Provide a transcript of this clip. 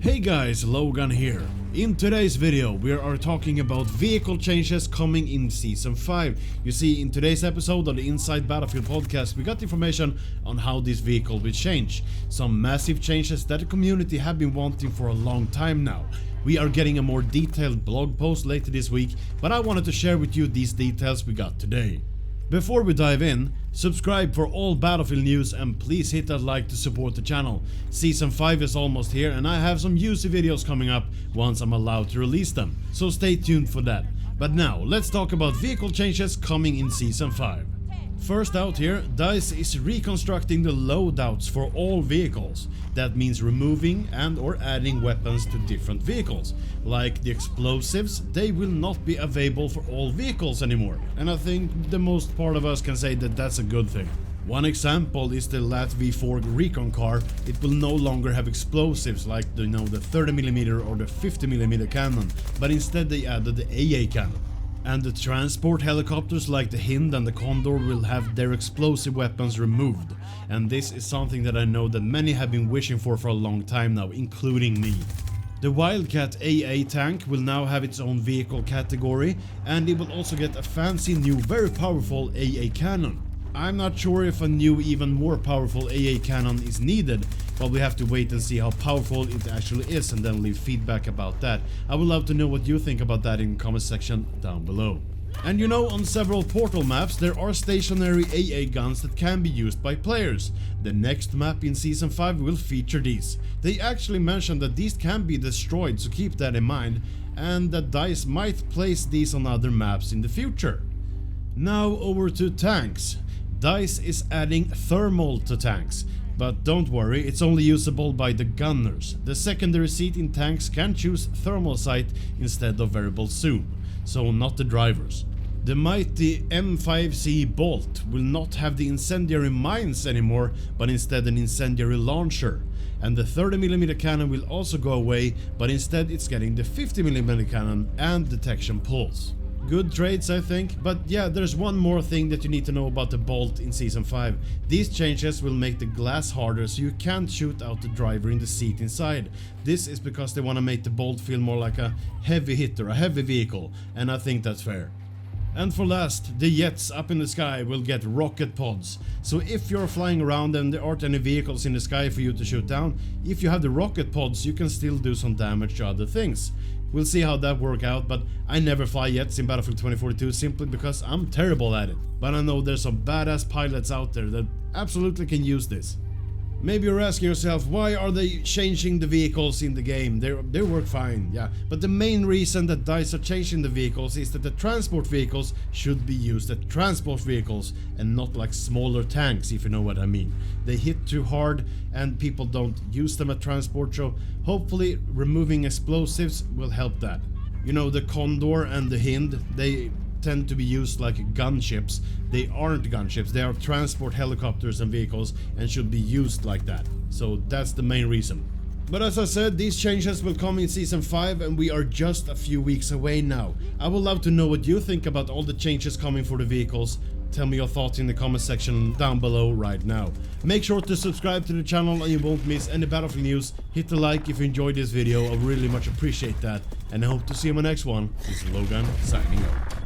Hey guys, Logan here. In today's video we are talking about vehicle changes coming in Season 5. You see, in today's episode of the Inside Battlefield podcast we got information on how this vehicle will change. Some massive changes that the community have been wanting for a long time now. We are getting a more detailed blog post later this week, but I wanted to share with you these details we got today. Before we dive in, subscribe for all Battlefield news and please hit that like to support the channel. Season 5 is almost here and I have some juicy videos coming up once I'm allowed to release them, so stay tuned for that. But now, let's talk about vehicle changes coming in Season 5. First out here, DICE is reconstructing the loadouts for all vehicles. That means removing and or adding weapons to different vehicles. Like the explosives, they will not be available for all vehicles anymore. And I think the most part of us can say that that's a good thing. One example is the LAT V4 recon car. It will no longer have explosives like the 30mm or the 50mm cannon, but instead they added the AA cannon. And the transport helicopters like the Hind and the Condor will have their explosive weapons removed. And this is something that I know that many have been wishing for a long time now, including me. The Wildcat AA tank will now have its own vehicle category, and it will also get a fancy new very powerful AA cannon. I'm not sure if a new even more powerful AA cannon is needed, but we have to wait and see how powerful it actually is and then leave feedback about that. I would love to know what you think about that in the comment section down below. And you know, on several Portal maps there are stationary AA guns that can be used by players. The next map in Season 5 will feature these. They actually mentioned that these can be destroyed, so keep that in mind, and that DICE might place these on other maps in the future. Now over to tanks. DICE is adding thermal to tanks, but don't worry, it's only usable by the gunners. The secondary seat in tanks can choose thermal sight instead of variable zoom, so not the drivers. The mighty M5C Bolt will not have the incendiary mines anymore, but instead an incendiary launcher. And the 30mm cannon will also go away, but instead it's getting the 50mm cannon and detection pulse. Good trades, I think, but yeah, there's one more thing that you need to know about the Bolt in Season 5. These changes will make the glass harder so you can't shoot out the driver in the seat inside. This is because they want to make the Bolt feel more like a heavy hitter, a heavy vehicle, and I think that's fair. And for last, the jets up in the sky will get rocket pods. So if you're flying around and there aren't any vehicles in the sky for you to shoot down, if you have the rocket pods you can still do some damage to other things. We'll see how that works out, but I never fly jets in Battlefield 2042 simply because I'm terrible at it. But I know there's some badass pilots out there that absolutely can use this. Maybe you're asking yourself, why are they changing the vehicles in the game? They work fine, yeah. But the main reason that DICE are changing the vehicles is that the transport vehicles should be used as transport vehicles and not like smaller tanks, if you know what I mean. They hit too hard and people don't use them as transport, so hopefully removing explosives will help that. You know, the Condor and the Hind, they tend to be used like gunships. They aren't gunships, they are transport helicopters and vehicles and should be used like that. So that's the main reason. But as I said, these changes will come in Season 5 and we are just a few weeks away now. I would love to know what you think about all the changes coming for the vehicles. Tell me your thoughts in the comment section down below right now. Make sure to subscribe to the channel and you won't miss any Battlefield news. Hit the like if you enjoyed this video, I really much appreciate that. And I hope to see you in my next one. This is Logan signing out.